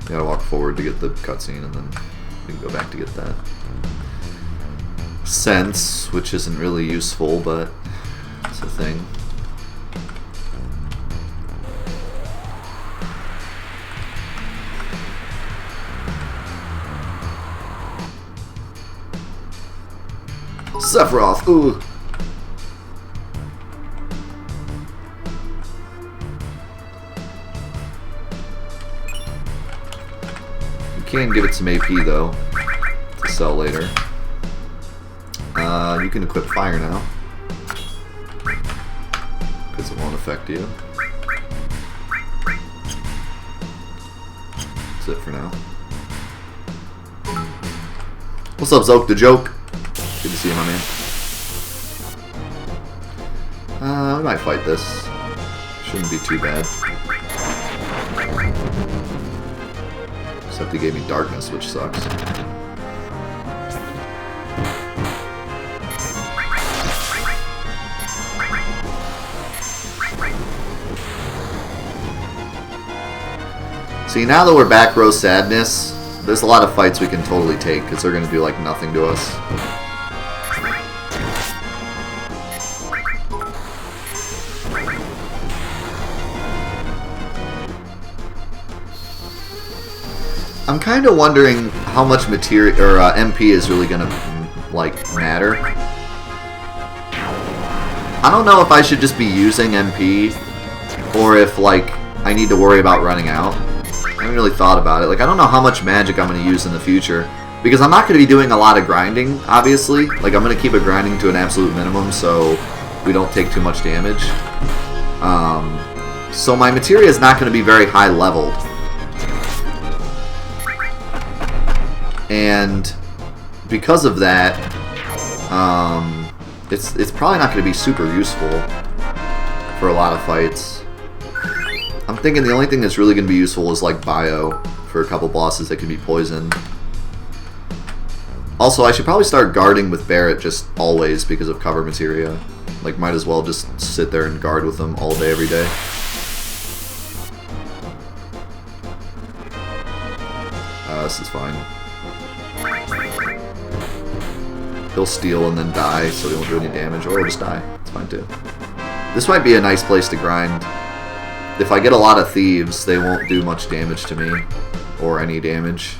Gotta walk forward to get the cutscene, and then we can go back to get that sense, which isn't really useful, but it's a thing. Sephiroth, ooh. You can give it some AP though, to sell later. You can equip fire now, because it won't affect you. That's it for now. What's up, Zoke the Joke? Good to see you, my man. We might fight this. Shouldn't be too bad. Except he gave me darkness, which sucks. See, now that we're back row sadness, there's a lot of fights we can totally take, because they're going to do like nothing to us. I'm kind of wondering how much materia or MP is really gonna like matter. I don't know if I should just be using MP or if like I need to worry about running out. I haven't really thought about it. Like, I don't know how much magic I'm gonna use in the future because I'm not gonna be doing a lot of grinding. Obviously, like I'm gonna keep it grinding to an absolute minimum so we don't take too much damage. So my materia is not gonna be very high leveled. And because of that, it's probably not going to be super useful for a lot of fights. I'm thinking the only thing that's really going to be useful is like bio for a couple bosses that can be poisoned. Also, I should probably start guarding with Barret just always because of cover materia. Like, might as well just sit there and guard with them all day, every day. This is fine. He'll steal and then die, so he won't do any damage, or he'll just die. It's fine too. This might be a nice place to grind. If I get a lot of thieves, they won't do much damage to me, or any damage.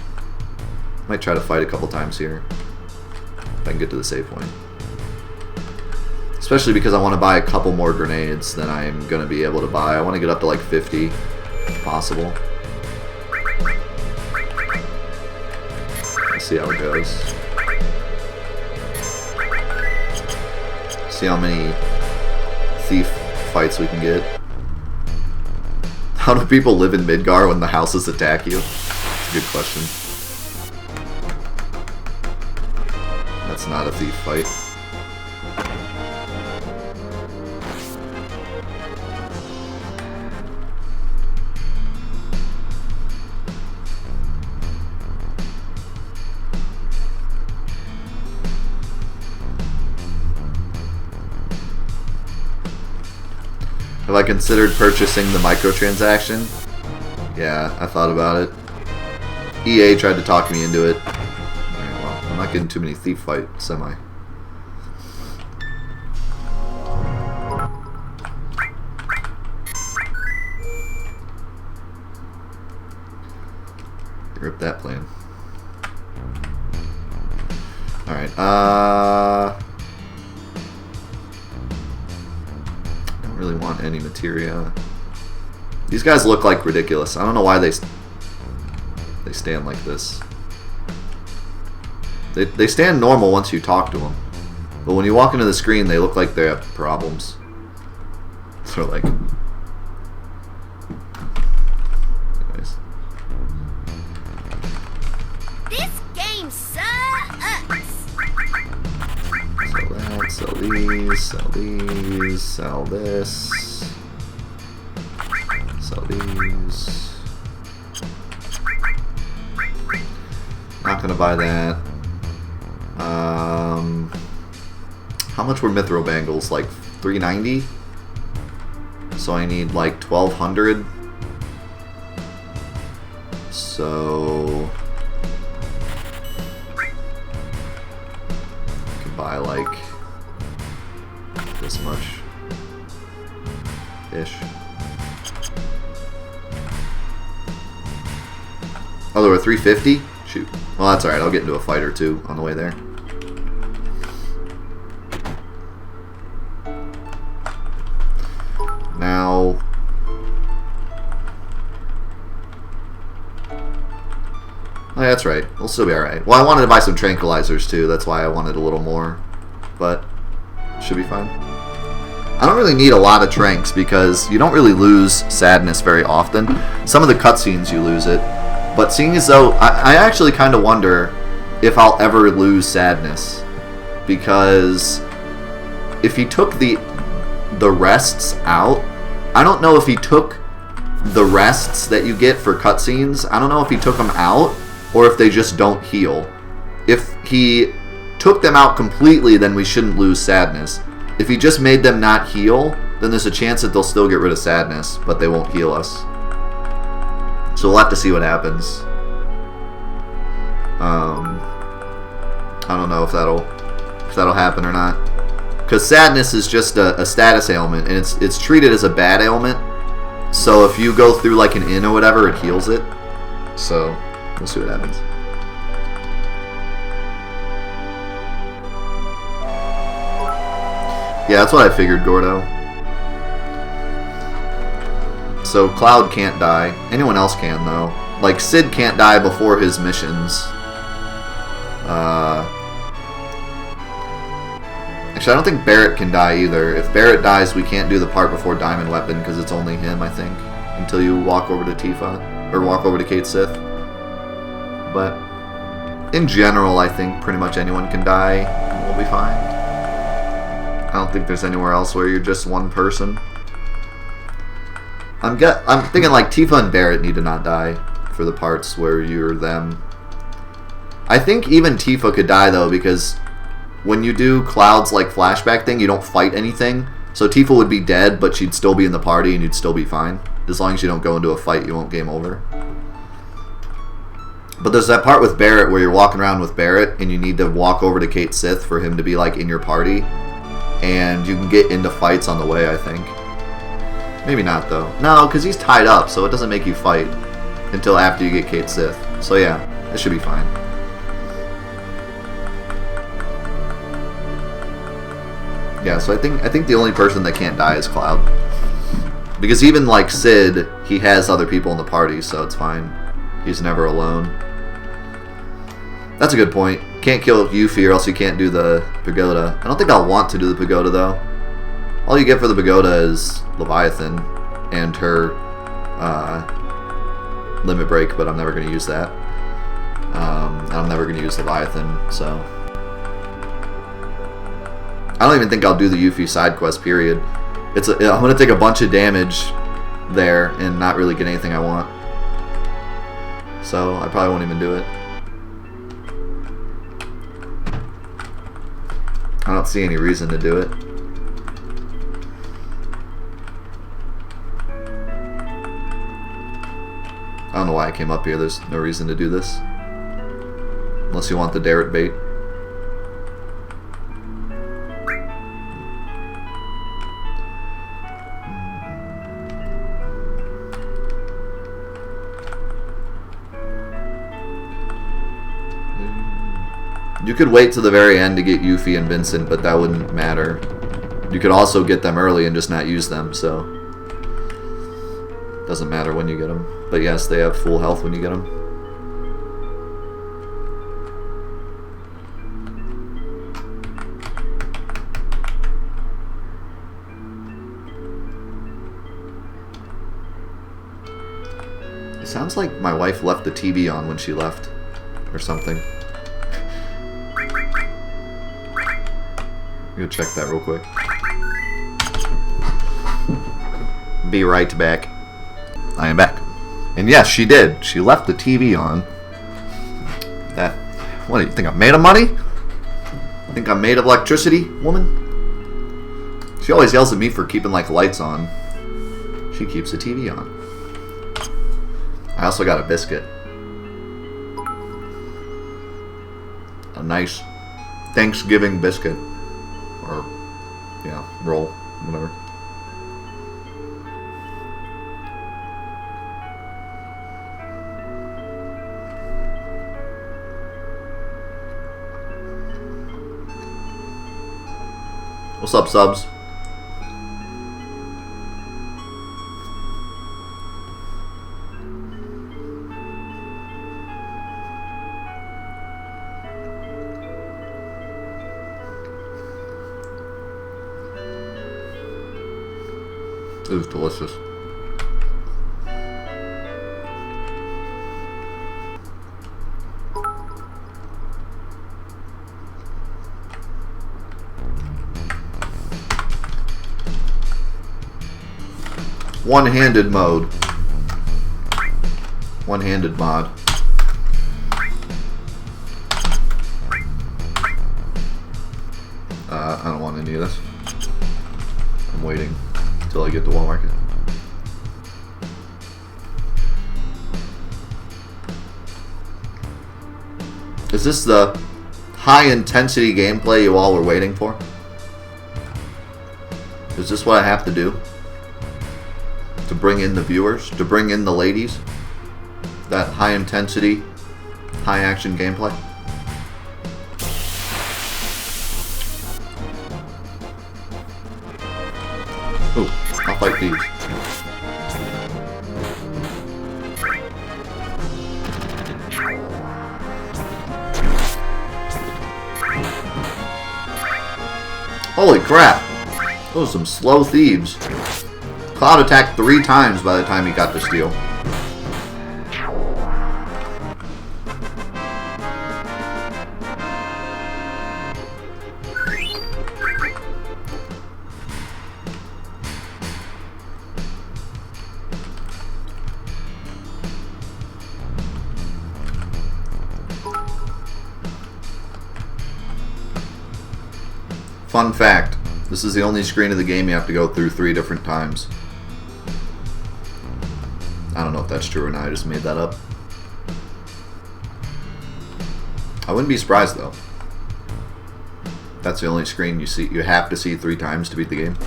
Might try to fight a couple times here, if I can get to the save point. Especially because I want to buy a couple more grenades than I'm going to be able to buy. I want to get up to like 50, if possible. Let's see how it goes. See how many thief fights we can get. How do people live in Midgar when the houses attack you? That's a good question. That's not a thief fight. Have I considered purchasing the microtransaction? Yeah, I thought about it. EA tried to talk me into it. Alright, well, I'm not getting too many thief fights, am I? Rip that plan. Alright, really want any materia. These guys look like ridiculous. I don't know why they stand like this. They stand normal once you talk to them, but when you walk into the screen, they look like they have problems. So like, anyways. This game sucks. Sell that, sell these, sell these, sell this, sell these. Not gonna buy that. How much were Mithril Bangles? Like $3.90? So I need like 1,200. So I could buy like this much ish. Oh, there were 350? Shoot. Well, that's alright. I'll get into a fight or two on the way there. Now... oh, yeah, that's right. We'll still be alright. Well, I wanted to buy some tranquilizers too. That's why I wanted a little more. But, should be fine. I don't really need a lot of tranks because you don't really lose sadness very often. Some of the cutscenes you lose it. But seeing as though... I actually kind of wonder if I'll ever lose sadness. Because if he took the rests out... I don't know if he took the rests that you get for cutscenes. I don't know if he took them out or if they just don't heal. If he took them out completely, then we shouldn't lose sadness. If he just made them not heal, then there's a chance that they'll still get rid of sadness, but they won't heal us. So we'll have to see what happens. I don't know if that'll happen or not. Because sadness is just a status ailment, and it's treated as a bad ailment. So if you go through like an inn or whatever, it heals it. So we'll see what happens. Yeah, that's what I figured, Gordo. So Cloud can't die. Anyone else can, though. Like, Sid can't die before his missions. Actually, I don't think Barrett can die either. If Barrett dies, we can't do the part before Diamond Weapon, because it's only him, I think. Until you walk over to Tifa. Or walk over to Kate Sith. But, in general, I think pretty much anyone can die, and we'll be fine. I don't think there's anywhere else where you're just one person. I'm thinking like Tifa and Barrett need to not die for the parts where you're them. I think even Tifa could die though, because when you do Cloud's like flashback thing, you don't fight anything. So Tifa would be dead, but she'd still be in the party and you'd still be fine. As long as you don't go into a fight, you won't game over. But there's that part with Barrett where you're walking around with Barrett and you need to walk over to Kate Sith for him to be like in your party. And you can get into fights on the way, I think. Maybe not, though. No, because he's tied up, so it doesn't make you fight until after you get Kate Sith. So yeah, it should be fine. Yeah, so I think the only person that can't die is Cloud. Because even like Sid, he has other people in the party, so it's fine. He's never alone. That's a good point. Can't kill Yuffie or else you can't do the pagoda. I don't think I'll want to do the pagoda though. All you get for the pagoda is Leviathan and her limit break, but I'm never going to use that. I'm never going to use Leviathan, so... I don't even think I'll do the Yuffie side quest, period. I'm going to take a bunch of damage there and not really get anything I want. So I probably won't even do it. I don't see any reason to do it. I don't know why I came up here. There's no reason to do this. Unless you want the Darrett bait. You could wait to the very end to get Yuffie and Vincent, but that wouldn't matter. You could also get them early and just not use them, so... doesn't matter when you get them. But yes, they have full health when you get them. It sounds like my wife left the TV on when she left, or something. Go check that real quick. Be right back. I am back. And yes, she did. She left the TV on. What do you think? I'm made of money? Think I'm made of electricity, woman? She always yells at me for keeping like lights on. She keeps the TV on. I also got a biscuit. A nice Thanksgiving biscuit. Or, yeah, roll, whatever. What's up, subs? It was delicious. One-handed mode. One-handed mod. I don't want any of this. I'm waiting until I get to Walmart. Is this the high-intensity gameplay you all were waiting for? Is this what I have to do? To bring in the viewers? To bring in the ladies? That high-intensity, high-action gameplay? Ooh, I'll fight these. Holy crap! Those are some slow thieves. Cloud attacked 3 times by the time he got to steal. Fun fact, this is the only screen of the game you have to go through 3 different times. I don't know if that's true or not, I just made that up. I wouldn't be surprised though. That's the only screen you have to see 3 times to beat the game.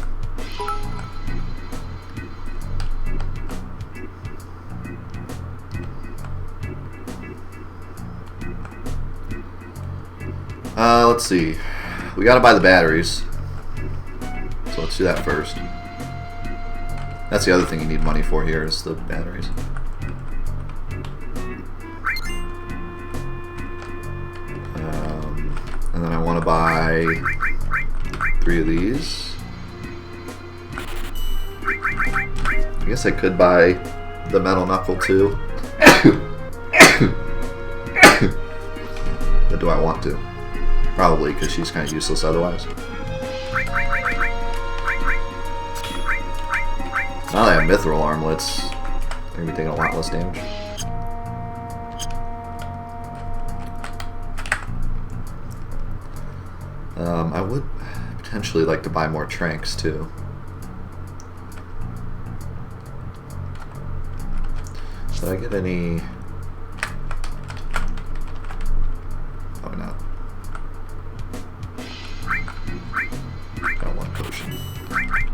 Let's see. We gotta buy the batteries. So let's do that first. That's the other thing you need money for here is the batteries. And then I want to buy 3 of these. I guess I could buy the metal knuckle too. But do I want to? Probably, because she's kind of useless otherwise. Now they have mithril armlets. They're going to be taking a lot less damage. I would potentially like to buy more tranks too. Did I get any? Oh, not. Got 1 potion.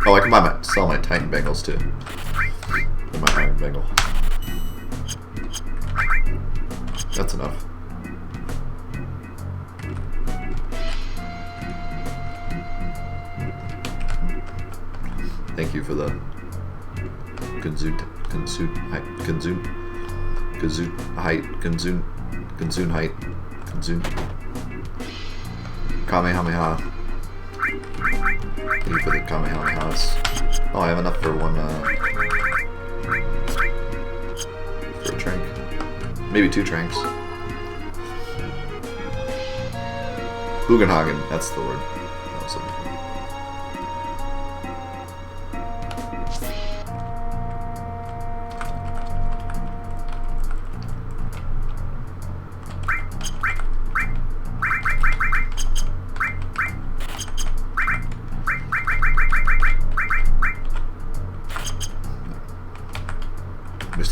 Oh, I can sell my Titan Bengals too. And my Iron Bengal. That's enough. Thank you for the Gunzoon height. Kamehameha. Thank you for the Kamehamehas. Oh, I have enough for 1 for a trank. Maybe 2 tranks. Bugenhagen, that's the word.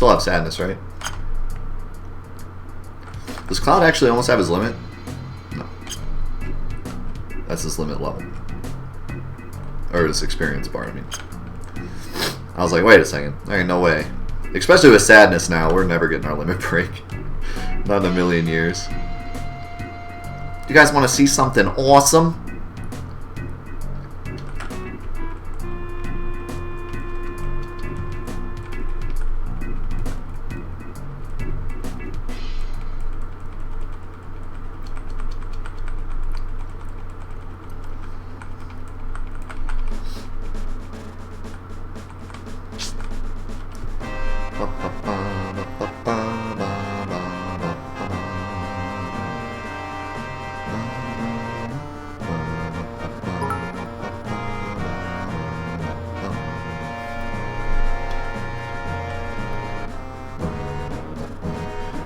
still have Sadness, right? Does Cloud actually almost have his limit? No. That's his limit level. Or his experience bar, I mean. I was like, wait a second. There ain't no way. Especially with Sadness now, we're never getting our limit break. Not in a million years. You guys want to see something awesome?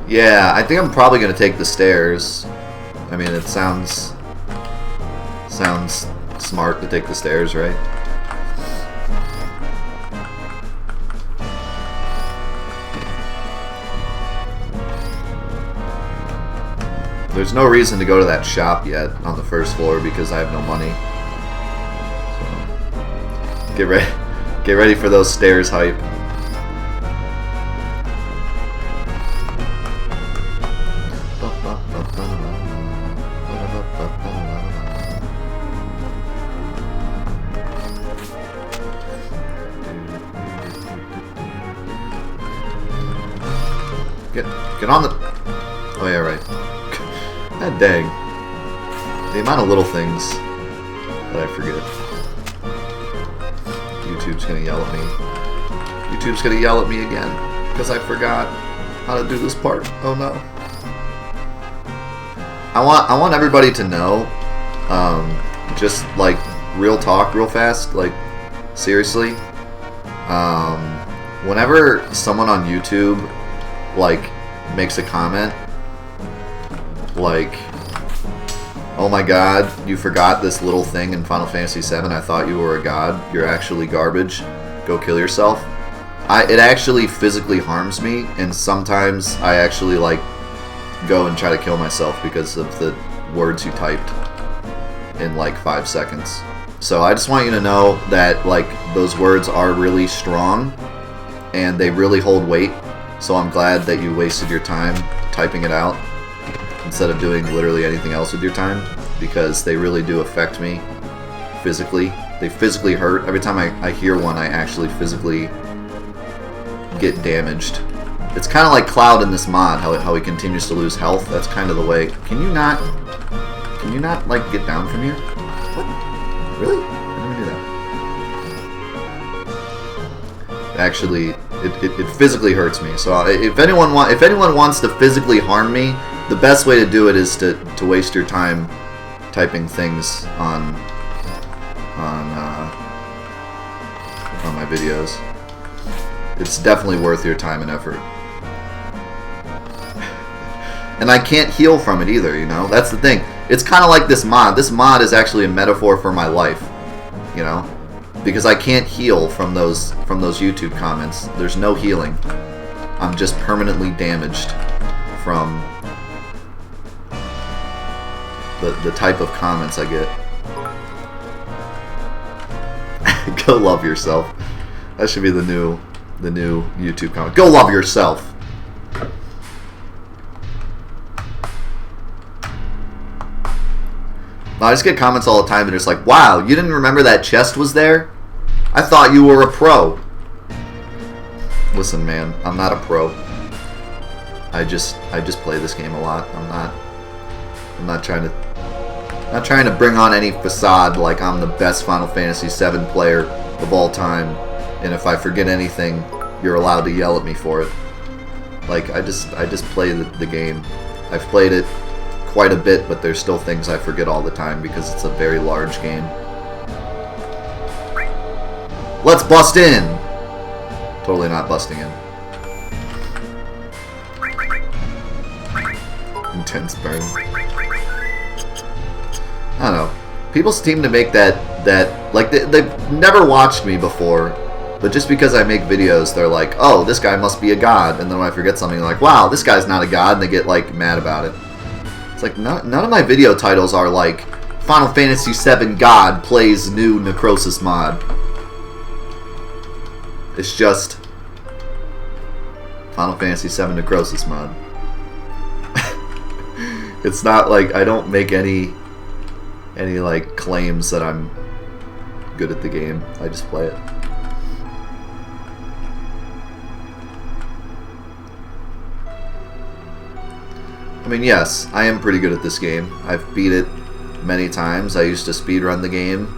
Yeah, I think I'm probably gonna take the stairs. I mean, it sounds smart to take the stairs, right? There's no reason to go to that shop yet on the first floor because I have no money. So, get ready for those stairs hype. Get on the... Oh yeah, right. God dang. The amount of little things that I forget. YouTube's gonna yell at me. YouTube's gonna yell at me again because I forgot how to do this part. Oh no. I want everybody to know, just like real talk, real fast, like seriously. Whenever someone on YouTube like makes a comment like, oh my god, you forgot this little thing in Final Fantasy VII, I thought you were a god, you're actually garbage, go kill yourself. It actually physically harms me, and sometimes I actually like go and try to kill myself because of the words you typed in like 5 seconds. So I just want you to know that like those words are really strong and they really hold weight. So I'm glad that you wasted your time typing it out instead of doing literally anything else with your time, because they really do affect me physically. They physically hurt. Every time I hear one, I actually physically get damaged. It's kind of like Cloud in this mod, how he continues to lose health. That's kind of the way. Can you not like get down from here? What? Really? How do we do that? Actually, it physically hurts me. So if anyone wants to physically harm me, the best way to do it is to waste your time typing things on my videos. It's definitely worth your time and effort. And I can't heal from it either, you know? That's the thing. It's kind of like this mod. This mod is actually a metaphor for my life, you know? Because I can't heal from those YouTube comments. There's no healing. I'm just permanently damaged from the type of comments I get. Go love yourself. That should be the new YouTube comment. Go love yourself. I just get comments all the time and it's like, wow, you didn't remember that chest was there? I thought you were a pro. Listen, man, I'm not a pro. I just play this game a lot. I'm not trying to bring on any facade like I'm the best Final Fantasy VII player of all time, and if I forget anything, you're allowed to yell at me for it. Like, I just play the game. I've played it quite a bit, but there's still things I forget all the time because it's a very large game. Let's bust in! Totally not busting in. Intense burn. I don't know. People seem to make that like they've never watched me before, But just because I make videos, they're like, oh, this guy must be a god. And then when I forget something, they're like, wow, this guy's not a god. And they get, like, mad about it. It's like, none of my video titles are like, Final Fantasy VII God plays new Necrosis Mod. It's just Final Fantasy VII Necrosis Mod. It's not like I don't make any like claims that I'm good at the game. I just play it. I mean, yes, I am pretty good at this game. I've beat it many times. I used to speedrun the game.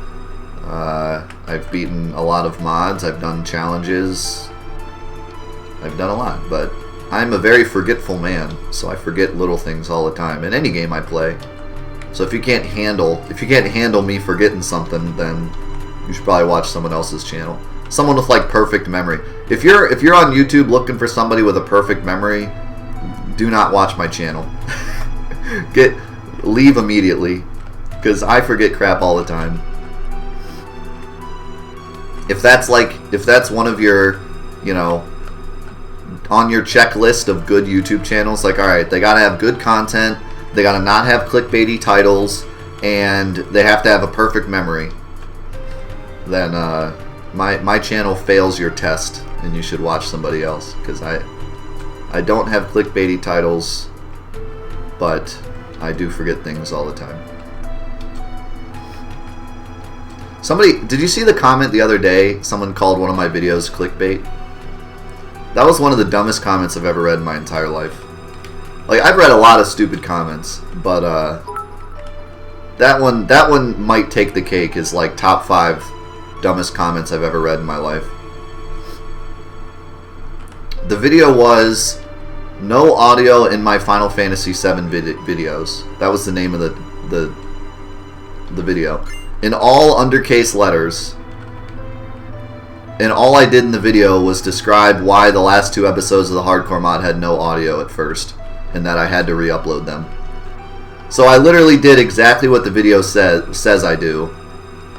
I've beaten a lot of mods. I've done challenges. I've done a lot, but I'm a very forgetful man, so I forget little things all the time in any game I play. So if you can't handle me forgetting something, then you should probably watch someone else's channel. Someone with like perfect memory. If you're on YouTube looking for somebody with a perfect memory, do not watch my channel. Leave immediately, because I forget crap all the time. If that's one of your, you know, on your checklist of good YouTube channels, like, alright, they gotta have good content, they gotta not have clickbaity titles, and they have to have a perfect memory, then my channel fails your test, and you should watch somebody else, because I don't have clickbaity titles, but I do forget things all the time. Did you see the comment the other day? Someone called one of my videos clickbait. That was one of the dumbest comments I've ever read in my entire life. Like, I've read a lot of stupid comments, but that one might take the cake as like top 5 dumbest comments I've ever read in my life. The video was no audio in my Final Fantasy VII videos. That was the name of the video. In all undercase letters. And all I did in the video was describe why the last 2 episodes of the Hardcore Mod had no audio at first, and that I had to re-upload them. So I literally did exactly what the video says I do,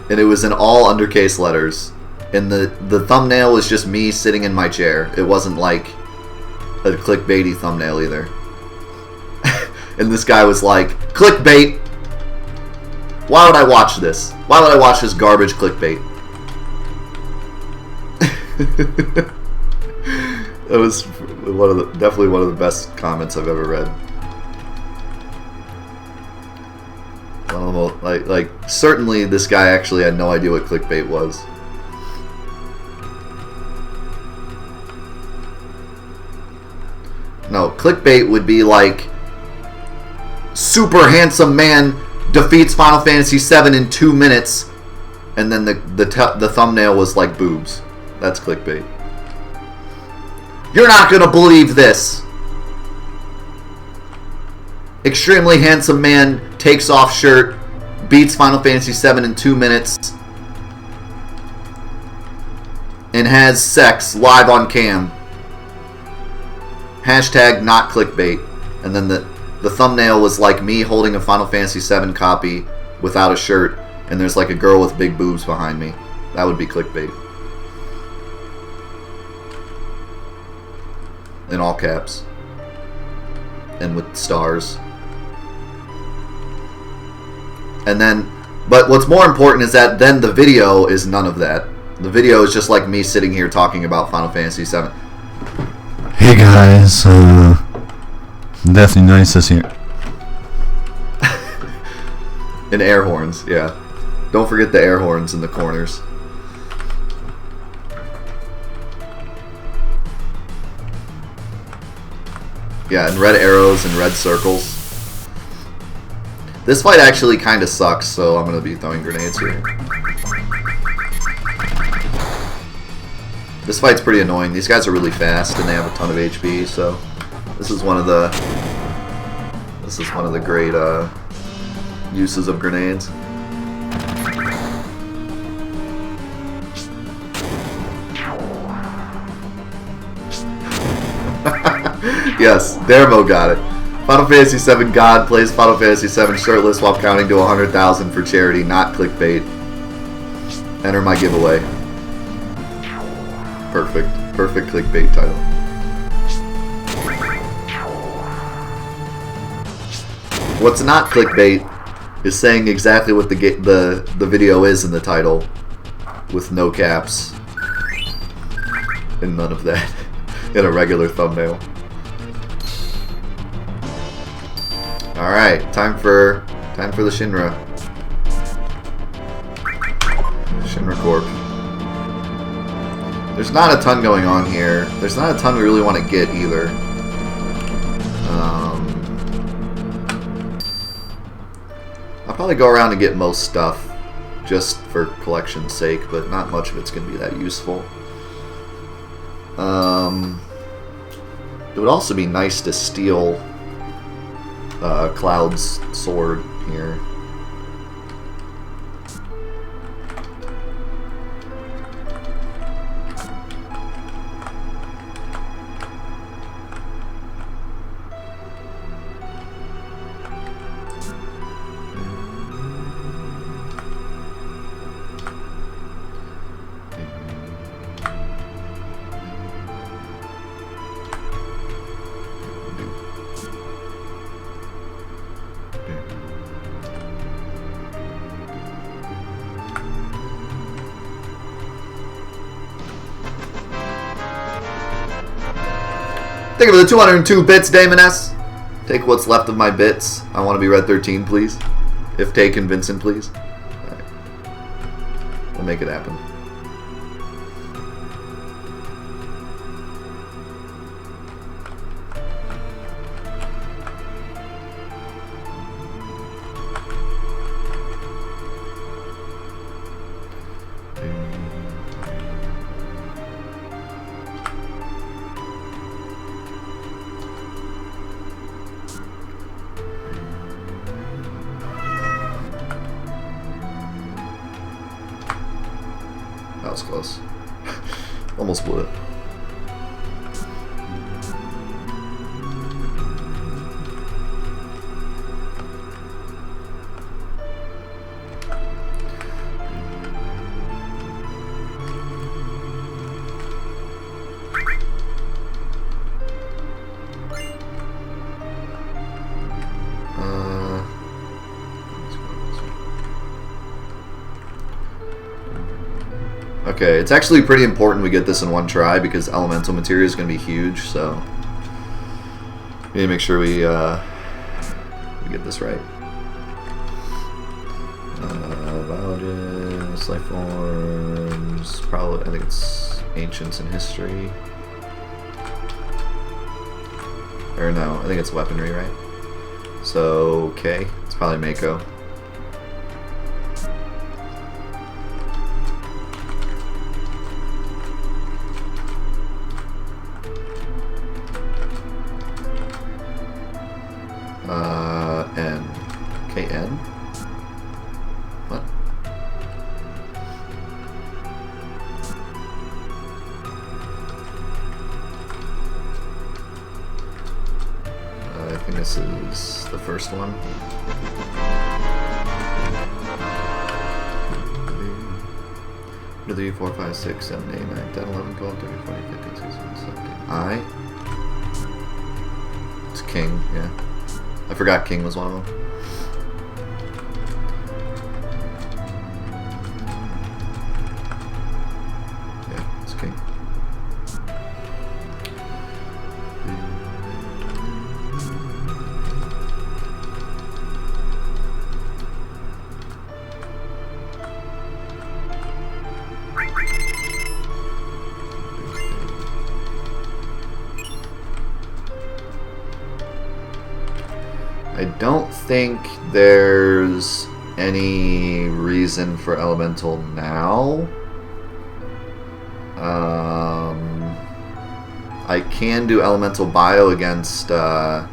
and it was in all undercase letters. And the thumbnail was just me sitting in my chair. It wasn't like a clickbaity thumbnail either. And this guy was like, clickbait! Why would I watch this? Why would I watch this garbage clickbait? That was definitely one of the best comments I've ever read. One of the most, like certainly this guy actually had no idea what clickbait was. No, clickbait would be like, super handsome man defeats Final Fantasy VII in 2 minutes, and then the thumbnail was like boobs. That's clickbait. You're not gonna believe this. Extremely handsome man takes off shirt, beats Final Fantasy VII in 2 minutes, and has sex live on cam. Hashtag not clickbait. And then the thumbnail was like me holding a Final Fantasy VII copy without a shirt, and there's like a girl with big boobs behind me. That would be clickbait. In all caps. And with stars. And then, but what's more important is that then the video is none of that. The video is just like me sitting here talking about Final Fantasy VII. Hey guys, definitely nice to see you. And air horns, yeah. Don't forget the air horns in the corners. Yeah, and red arrows and red circles. This fight actually kind of sucks, so I'm going to be throwing grenades here. This fight's pretty annoying. These guys are really fast and they have a ton of HP, so this is one of the great uses of grenades. Yes, Dermo got it. Final Fantasy VII God plays Final Fantasy VII shirtless while counting to 100,000 for charity, not clickbait. Enter my giveaway. Perfect. Perfect clickbait title. What's not clickbait is saying exactly what the video is in the title, with no caps and none of that in a regular thumbnail. All right, time for the Shinra Corp. There's not a ton going on here. There's not a ton we really want to get either. I'll probably go around and get most stuff just for collection's sake, but not much of it's going to be that useful. It would also be nice to steal Cloud's sword here. Thank you for the 202 bits, Damon S. Take what's left of my bits. I want to be Red 13, please. If taken, Vincent, please. Alright. We'll make it happen. That was close. Almost blew it. Okay, it's actually pretty important we get this in one try because elemental materia is going to be huge, so we need to make sure we get this right. Biologists, life forms, probably, I think it's ancients and history. Or no, I think it's weaponry, right? So, okay, it's probably Mako. N. KN? What? I think this is the first one. 3, 4, 5, 6, 7, 8, 9, 10, 11, 12, 13, 14, 15, 16, 17. I? It's King, yeah. I forgot King was one of them. Yeah, it's King. I don't think there's any reason for elemental now. I can do elemental bio against the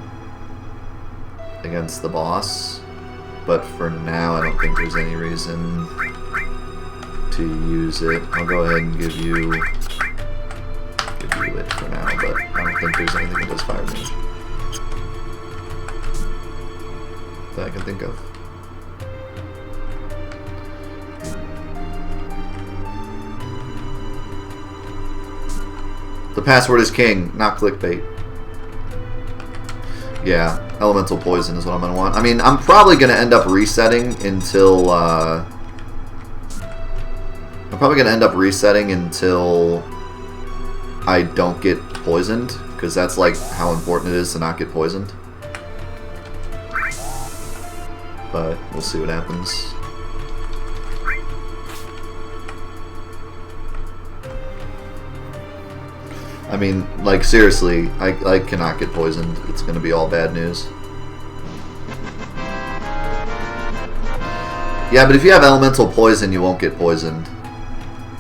boss, but for now I don't think there's any reason to use it. I'll go ahead and give you it for now, but I don't think there's anything that does fire damage that I can think of. The password is king, not clickbait. Yeah, elemental poison is what I'm going to want. I mean, I'm probably going to end up resetting until... I'm probably going to end up resetting until I don't get poisoned, because that's like how important it is to not get poisoned. But we'll see what happens. I mean, like, seriously, I cannot get poisoned. It's going to be all bad news. Yeah, but if you have elemental poison, you won't get poisoned.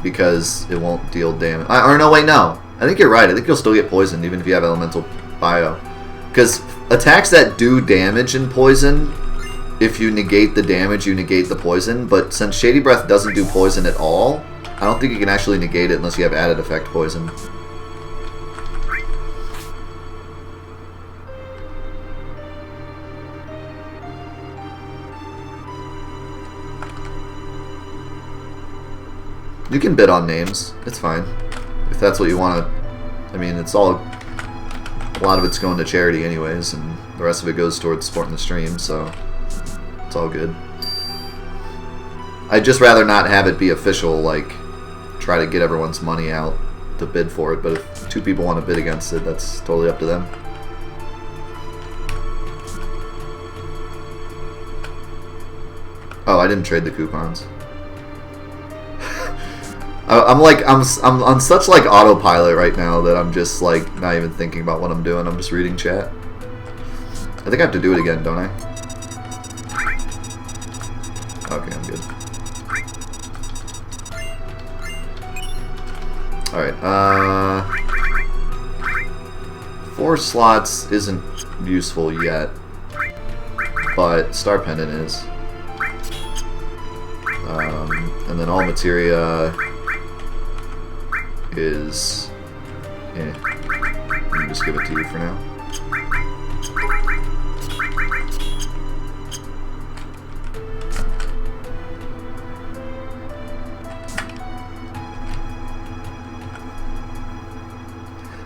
Because it won't deal damage. Or no, wait, no. I think you're right. I think you'll still get poisoned even if you have elemental bio. Because attacks that do damage in poison, if you negate the damage, you negate the poison. But since Shady Breath doesn't do poison at all, I don't think you can actually negate it unless you have added effect poison. You can bid on names. It's fine. If that's what you want to... I mean, it's all... A lot of it's going to charity anyways, and the rest of it goes towards supporting the stream, so... It's all good. I'd just rather not have it be official, like... Try to get everyone's money out to bid for it, but if 2 people want to bid against it, that's totally up to them. Oh, I didn't trade the coupons. I'm on such like autopilot right now that I'm just like not even thinking about what I'm doing. I'm just reading chat. I think I have to do it again, don't I? Okay, I'm good. Alright, 4 slots isn't useful yet, but Star Pendant is. And then all materia is... eh. Let me just give it to you for now.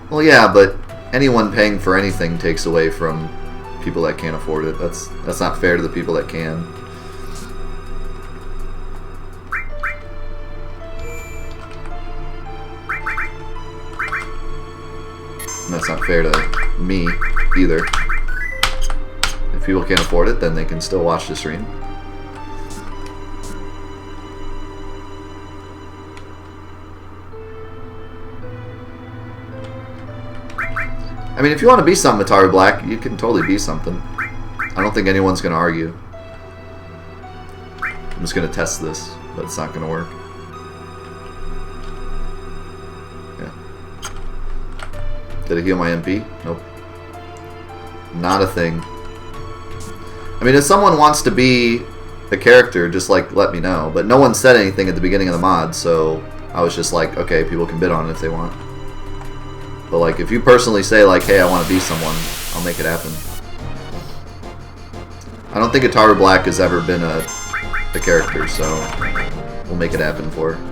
Well, yeah, but anyone paying for anything takes away from people that can't afford it. That's not fair to the people that can. And that's not fair to me either. If people can't afford it, then they can still watch the stream. I mean, if you want to be something, Atari Black, you can totally be something. I don't think anyone's going to argue. I'm just going to test this, but it's not going to work. Did it heal my MP? Nope. Not a thing. I mean, if someone wants to be a character, just like let me know. But no one said anything at the beginning of the mod, so I was just like, okay, people can bid on it if they want. But like, if you personally say like, hey, I want to be someone, I'll make it happen. I don't think Atari Black has ever been a character, so we'll make it happen for her.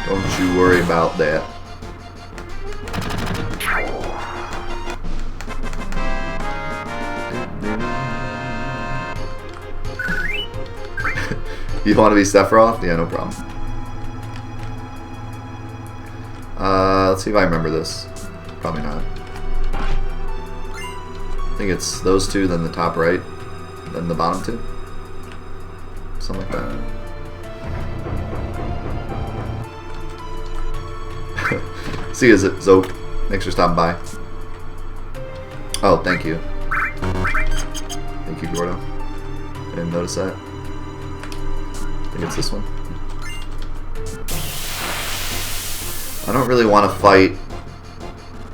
Don't you worry about that. You want to be Sephiroth? Yeah, no problem. Let's see if I remember this. Probably not. I think it's those 2, then the top right, then the bottom 2. Something like that. See you, Zope. Thanks for stopping by. Oh, thank you. Thank you, Gordo. I didn't notice that. I think it's this one. I don't really want to fight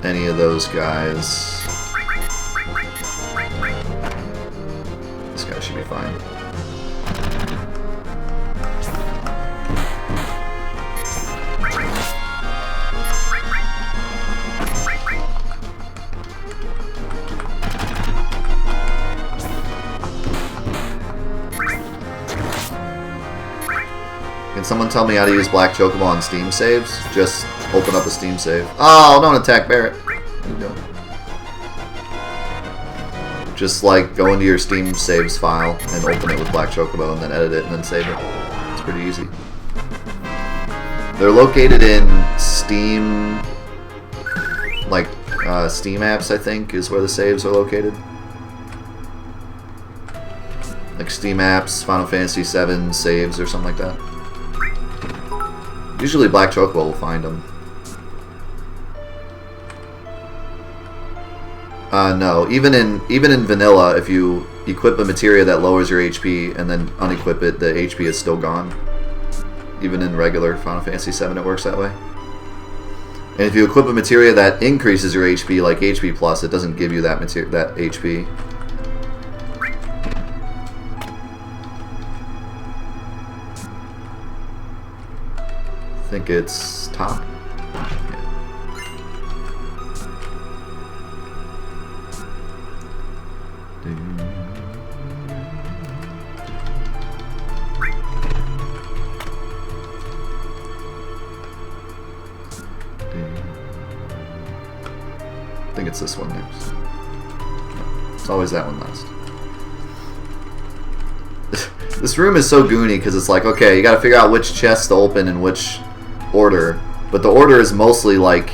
any of those guys. This guy should be fine. Can someone tell me how to use Black Chocobo on Steam saves? Just open up a Steam save. Oh, don't attack Barrett. What are you doing? Just like go into your Steam saves file and open it with Black Chocobo and then edit it and then save it. It's pretty easy. They're located in Steam, like Steam apps, I think, is where the saves are located. Like Steam apps, Final Fantasy VII saves or something like that. Usually Black Chocobo will find them. No, even in vanilla, if you equip a materia that lowers your HP and then unequip it, the HP is still gone. Even in regular Final Fantasy VII, it works that way. And if you equip a materia that increases your HP, like HP plus, it doesn't give you that HP. I think it's top. I think it's this one next. No, it's always that one last. This room is so goony because it's like, okay, you gotta figure out which chest to open in which order. But the order is mostly like,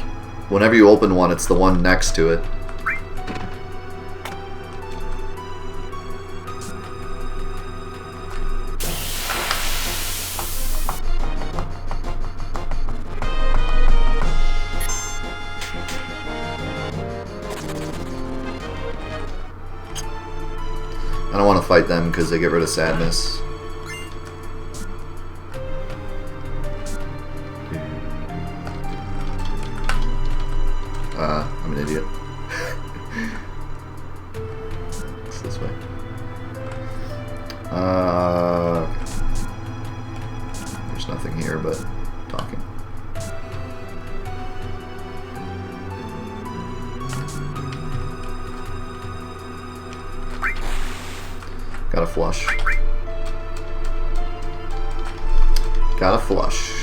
whenever you open one, it's the one next to it. I don't want to fight them because they get rid of sadness. I'm an idiot. It's this way. Okay. There's nothing here but talking. Gotta flush. Gotta flush.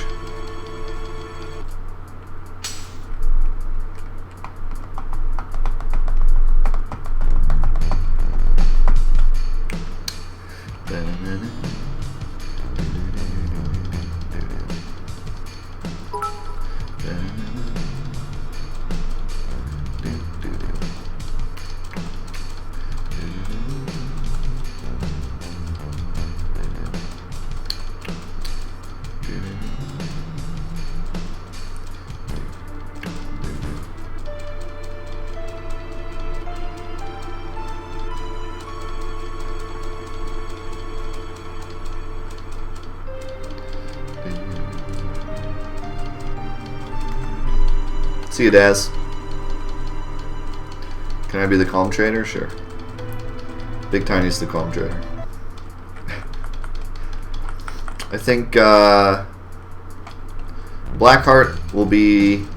See you, Daz. Can I be the calm trader? Sure. Big Tiny's the calm trader. I think Blackheart will be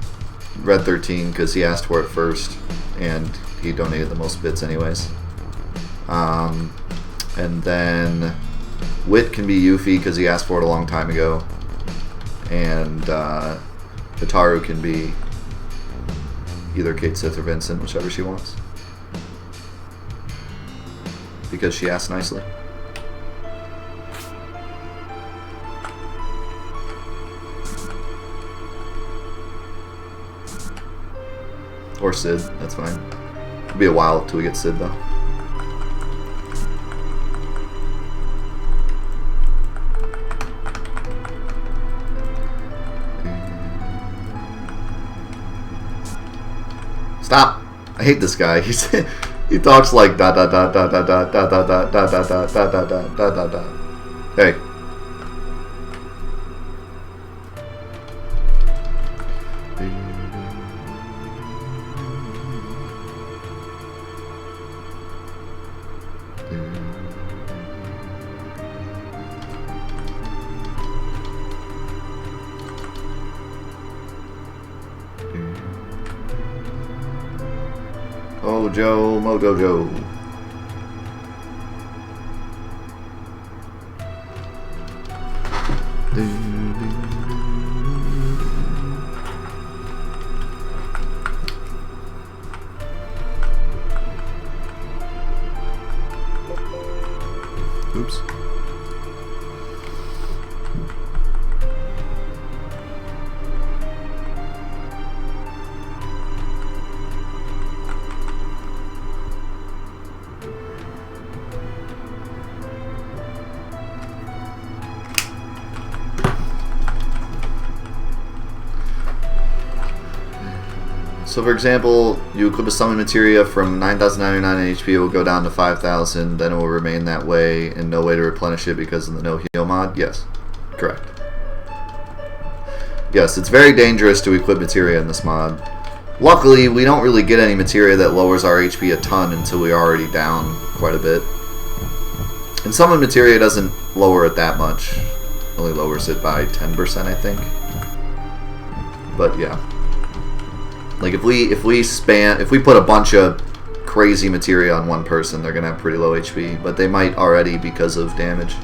Red 13 because he asked for it first and he donated the most bits anyways. And then Wit can be Yuffie because he asked for it a long time ago. And Hitaru can be either Kate Sith or Vincent, whichever she wants. Because she asked nicely. Or Sid, that's fine. It'll be a while till we get Sid though. Stop! I hate this guy. He talks like da da da da da da da da da da da da da da da da da da. Hey. Mojo, Mojo. Oops. So for example, you equip a summon materia from 9,099 HP, it will go down to 5,000, then it will remain that way, and no way to replenish it because of the no heal mod? Yes. Correct. Yes, it's very dangerous to equip materia in this mod. Luckily, we don't really get any materia that lowers our HP a ton until we're already down quite a bit. And summon materia doesn't lower it that much. It only lowers it by 10%, I think. But yeah. Like if we put a bunch of crazy materia on one person, they're gonna have pretty low HP, but they might already because of damage.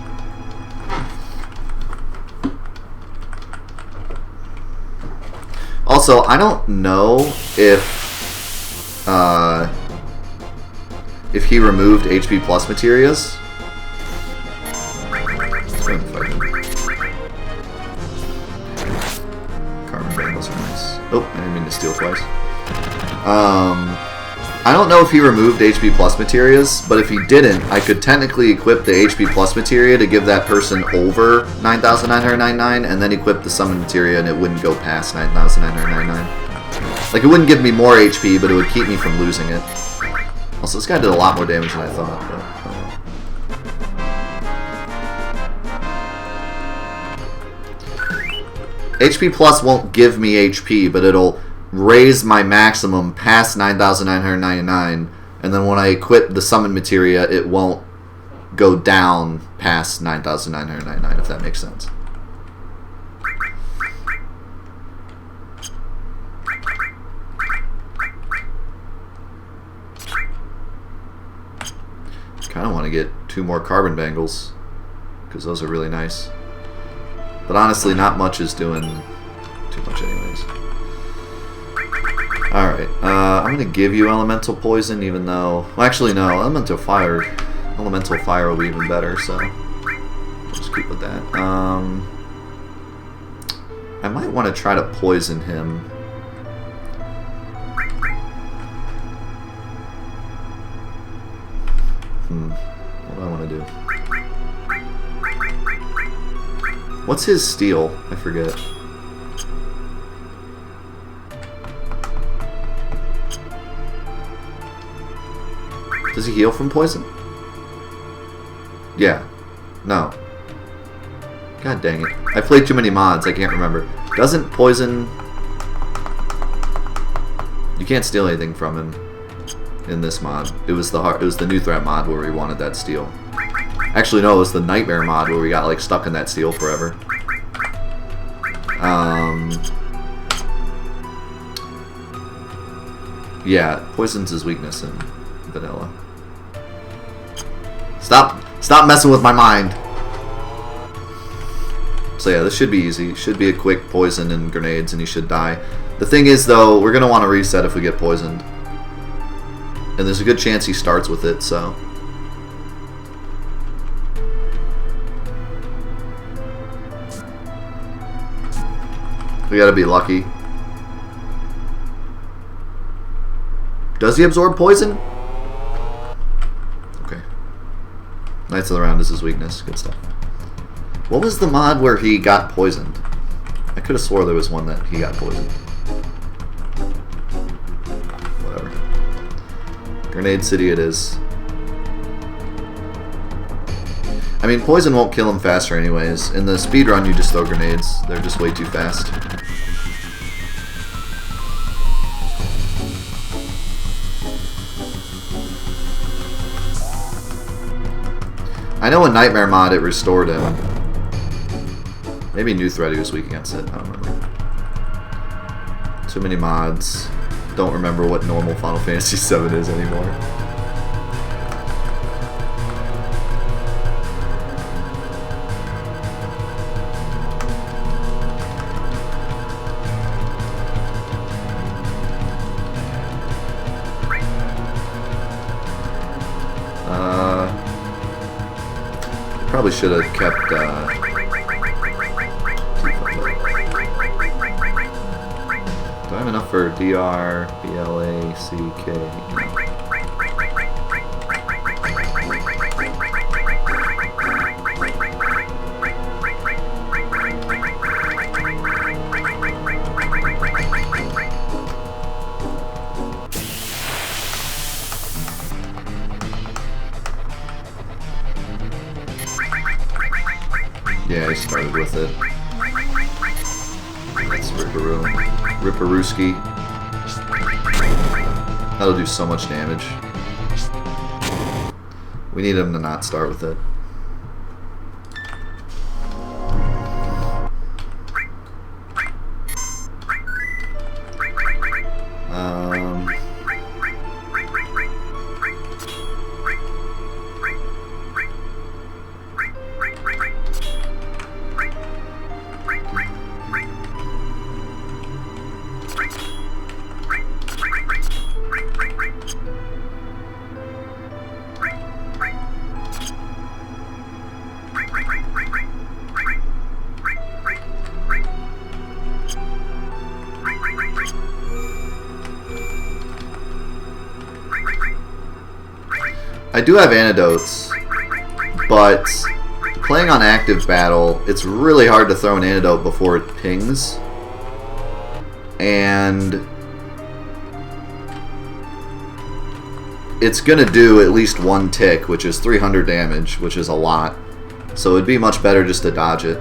Also, I don't know if he removed HP plus materias. Let's go ahead and fight him. Carbon bangles are nice. Oh, I didn't mean to steal twice. I don't know if he removed HP plus materias, but if he didn't, I could technically equip the HP plus materia to give that person over 9,999, and then equip the summon materia, and it wouldn't go past 9,999. Like, it wouldn't give me more HP, but it would keep me from losing it. Also, this guy did a lot more damage than I thought, but HP plus won't give me HP, but it'll raise my maximum past 9,999, and then when I equip the summon materia, it won't go down past 9,999, if that makes sense. Kind of want to get 2 more carbon bangles, because those are really nice. But honestly, not much is doing too much anyways. Alright, I'm going to give you Elemental Poison, even though... Well, actually, no, Elemental Fire will be even better, so... I'll just keep with that. I might want to try to poison him. What do I want to do? What's his steal? I forget. Does he heal from poison? Yeah. No. God dang it. I played too many mods, I can't remember. Doesn't poison... You can't steal anything from him in this mod. It was the new threat mod where we wanted that steal. Actually, no, it was the nightmare mod where we got like stuck in that steal forever. Yeah, poison's his weakness in vanilla. Stop messing with my mind. So yeah, this should be easy. It should be a quick poison and grenades, and he should die. The thing is, though, we're gonna want to reset if we get poisoned, and there's a good chance he starts with it. So. We gotta be lucky. Does he absorb poison? Okay. Knights of the Round is his weakness. Good stuff. What was the mod where he got poisoned? I could have swore there was one that he got poisoned. Whatever. Grenade City it is. I mean, poison won't kill him faster anyways. In the speedrun, you just throw grenades. They're just way too fast. I know in Nightmare mod it restored him. Maybe New Threat he was weak against it. I don't remember. Too many mods. Don't remember what normal Final Fantasy VII is anymore. Probably should have kept, do I have enough for DR, BLA, CK? No. Yeah, I started with it. That's Ripperooski. That'll do so much damage. We need him to not start with it. I do have antidotes, but playing on active battle, it's really hard to throw an antidote before it pings. And it's gonna do at least one tick, which is 300 damage, which is a lot. So it'd be much better just to dodge it.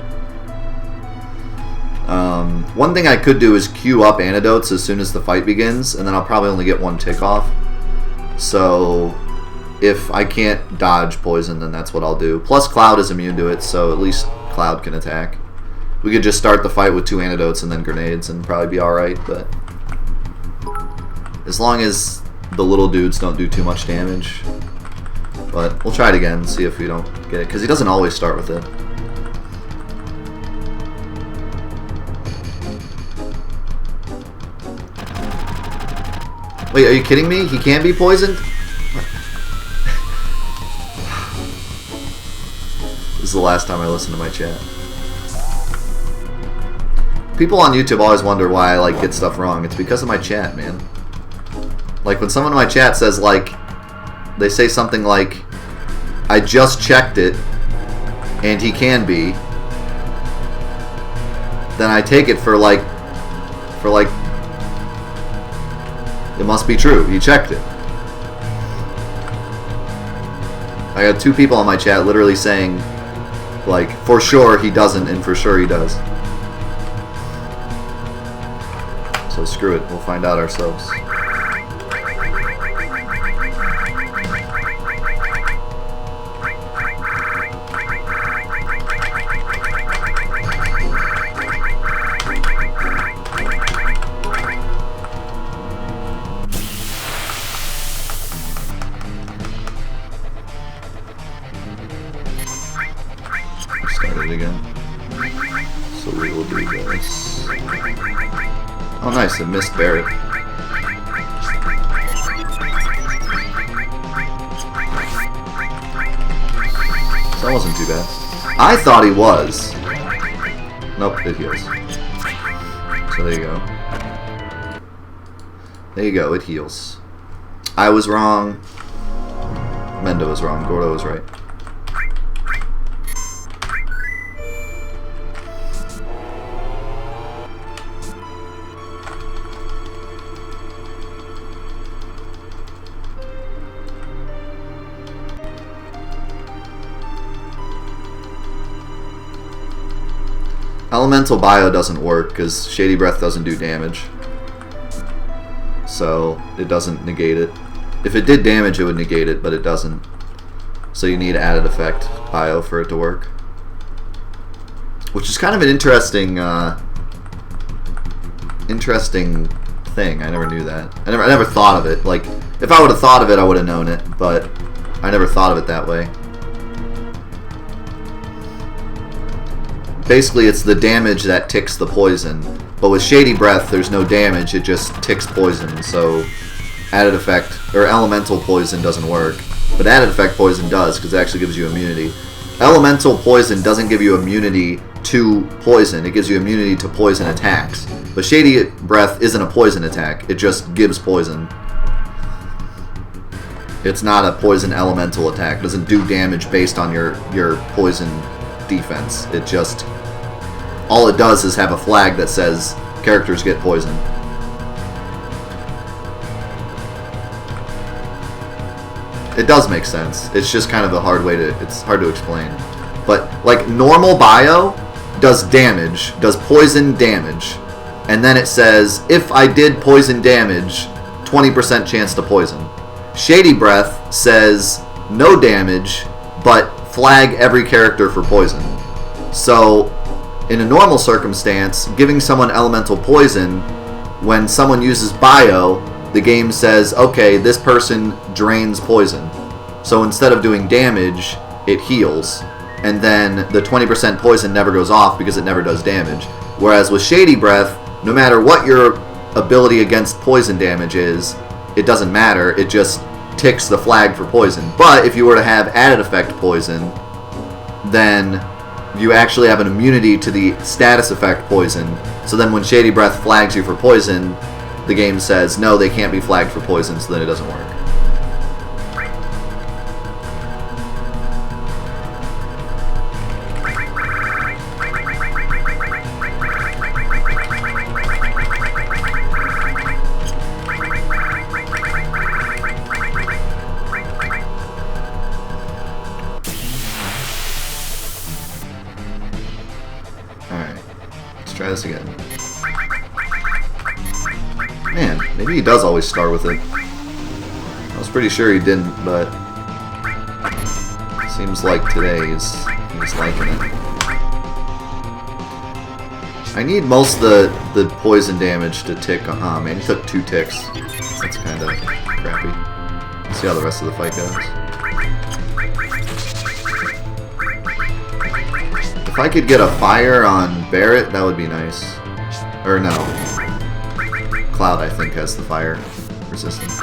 One thing I could do is queue up antidotes as soon as the fight begins, and then I'll probably only get one tick off. So if I can't dodge poison, then that's what I'll do. Plus Cloud is immune to it, so at least Cloud can attack. We could just start the fight with 2 antidotes and then grenades and probably be alright, but as long as the little dudes don't do too much damage. But we'll try it again, see if we don't get it, because he doesn't always start with it. Wait, are you kidding me? He can be poisoned? This is the last time I listen to my chat. People on YouTube always wonder why I get stuff wrong. It's because of my chat, man. Like when someone in my chat says they say something like, I just checked it and he can be, then I take it for it must be true. He checked it. I had 2 people on my chat literally saying, for sure he doesn't, and for sure he does. So screw it. We'll find out ourselves. Oh nice, it missed Barret. So that wasn't too bad. I thought he was. Nope, it heals. So there you go. There you go, it heals. I was wrong. Mendo was wrong. Gordo was right. Elemental Bio doesn't work because Shady Breath doesn't do damage. So it doesn't negate it. If it did damage, it would negate it, but it doesn't. So you need added effect Bio for it to work. Which is kind of an interesting thing. I never knew that. I never thought of it. If I would have thought of it, I would have known it, but I never thought of it that way. Basically, it's the damage that ticks the poison. But with Shady Breath, there's no damage, it just ticks poison. So, added effect, or elemental poison doesn't work. But added effect poison does, because it actually gives you immunity. elemental poison doesn't give you immunity to poison. It gives you immunity to poison attacks. But Shady Breath isn't a poison attack. It just gives poison. It's not a poison elemental attack. It doesn't do damage based on your poison defense. It just... all it does is have a flag that says characters get poison. It does make sense. It's just kind of a hard way to... it's hard to explain. But, like, normal bio does damage, does poison damage. And then it says, if I did poison damage, 20% chance to poison. Shady Breath says, no damage, but flag every character for poison. So, in a normal circumstance, giving someone elemental poison, when someone uses bio, the game says, okay, this person drains poison. So instead of doing damage, it heals. And then the 20% poison never goes off because it never does damage. Whereas with Shady Breath, no matter what your ability against poison damage is, it doesn't matter. It just ticks the flag for poison. But if you were to have added effect poison, then you actually have an immunity to the status effect poison. So then when Shady Breath flags you for poison, the game says, no, they can't be flagged for poison, so then it doesn't work. Try this again. Man, maybe he does always start with it. I was pretty sure he didn't, but seems like today he's liking it. I need most of the poison damage to tick. Oh man, he took 2 ticks. That's kind of crappy. Let's see how the rest of the fight goes. If I could get a fire on Barrett, that would be nice. Or no. Cloud, I think, has the fire resistance.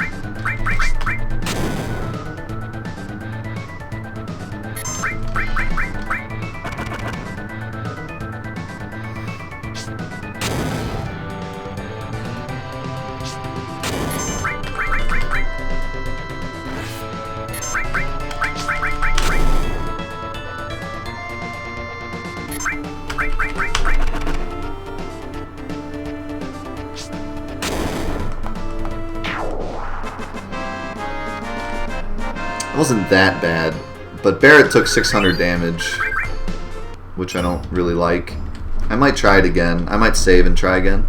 It wasn't that bad, but Barrett took 600 damage, which I don't really like. I might try it again. I might save and try again.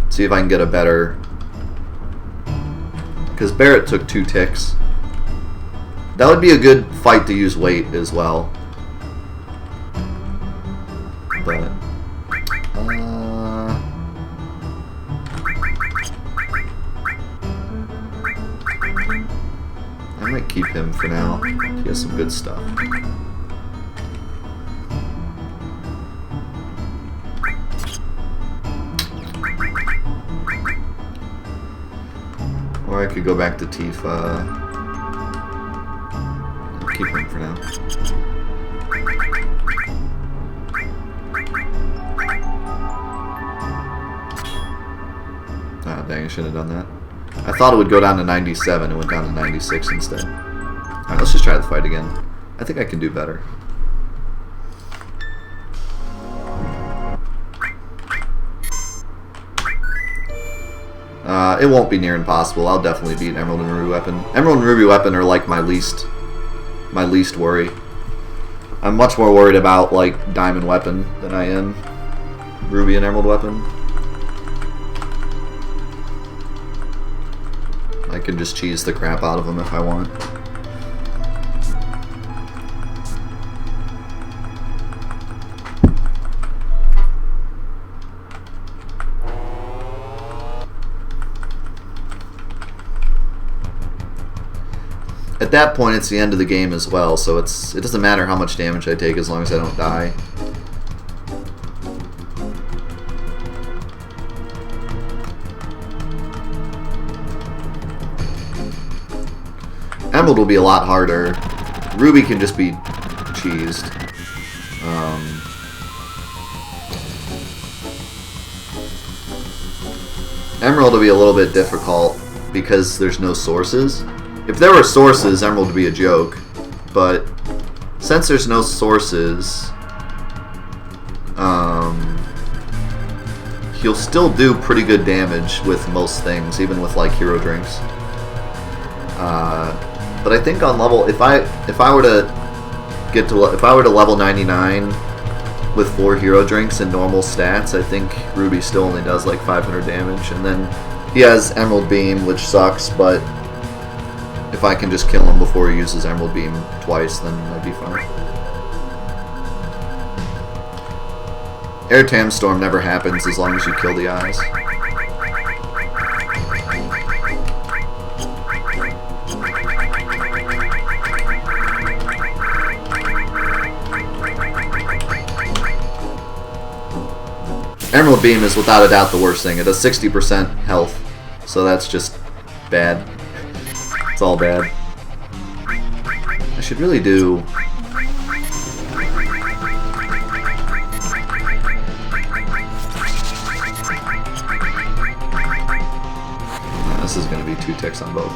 See if I can get a better... because Barrett took 2 ticks. That would be a good fight to use weight as well. But... I might keep him for now. He has some good stuff. Or I could go back to Tifa. Keep him for now. Ah, dang, I shouldn't have done that. I thought it would go down to 97, it went down to 96 instead. Alright, let's just try the fight again. I think I can do better. It won't be near impossible. I'll definitely beat Emerald and Ruby Weapon. Emerald and Ruby Weapon are like my least worry. I'm much more worried about like Diamond Weapon than I am Ruby and Emerald Weapon. I can just cheese the crap out of them if I want. At that point, it's the end of the game as well, so it doesn't matter how much damage I take as long as I don't die. Emerald will be a lot harder. Ruby can just be cheesed. Emerald will be a little bit difficult because there's no sources. If there were sources, Emerald would be a joke. But since there's no sources, he'll still do pretty good damage with most things, even with like hero drinks. But I think on level, if I were to level 99 with 4 hero drinks and normal stats, I think Ruby still only does like 500 damage, and then he has Emerald Beam, which sucks. But if I can just kill him before he uses Emerald Beam twice, then I'd be fine. Air Tam Storm never happens as long as you kill the eyes. Emerald Beam is without a doubt the worst thing. It does 60% health, so that's just bad. It's all bad. I should really do... This is going to be 2 ticks on both.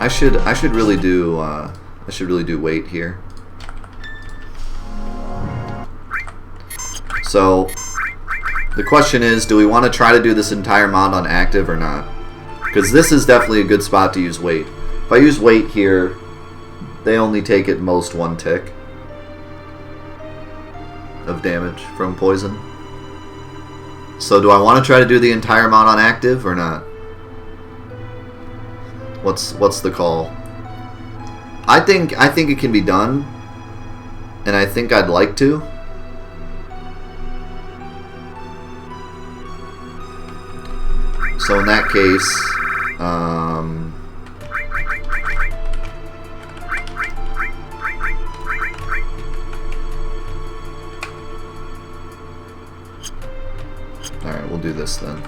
I should really do weight here. So the question is, do we want to try to do this entire mod on active or not? Because this is definitely a good spot to use weight. If I use weight here, they only take at most 1 tick of damage from poison. So do I want to try to do the entire mod on active or not? What's the call? I think it can be done, and I think I'd like to. So in that case, alright, we'll do this then.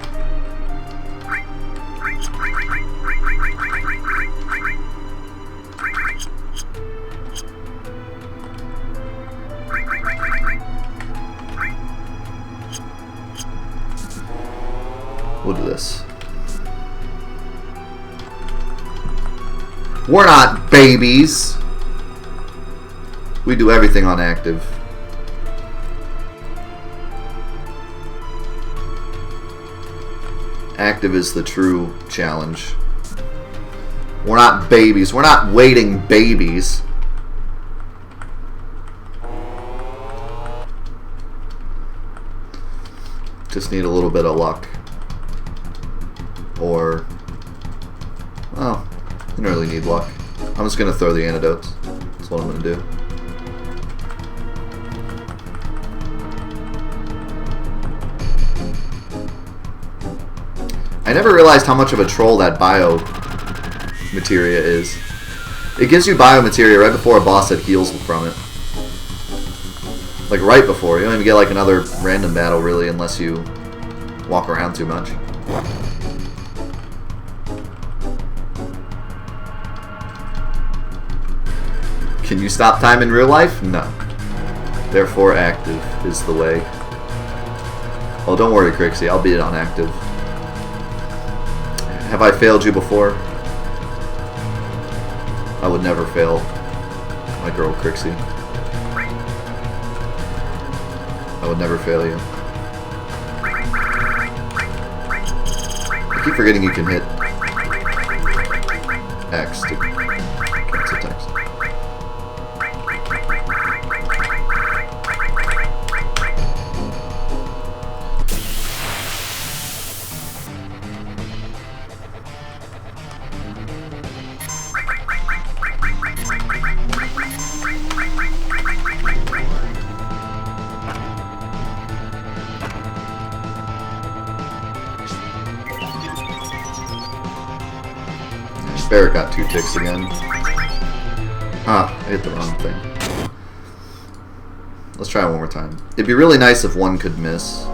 We'll do this. We're not babies. We do everything on active. Active is the true challenge. We're not babies. We're not waiting babies. Just need a little bit of luck. Or, well, I don't really need luck. I'm just going to throw the antidotes. That's what I'm going to do. I never realized how much of a troll that bio materia is. It gives you bio materia right before a boss that heals from it. Like right before. You don't even get like another random battle really unless you walk around too much. Can you stop time in real life? No. Therefore, active is the way. Oh, don't worry, Crixie. I'll beat it on active. Have I failed you before? I would never fail my girl, Crixie. I would never fail you. I keep forgetting you can hit X to cancel text. Barrett got 2 ticks again. Ah, I hit the wrong thing. Let's try it one more time. It'd be really nice if one could miss.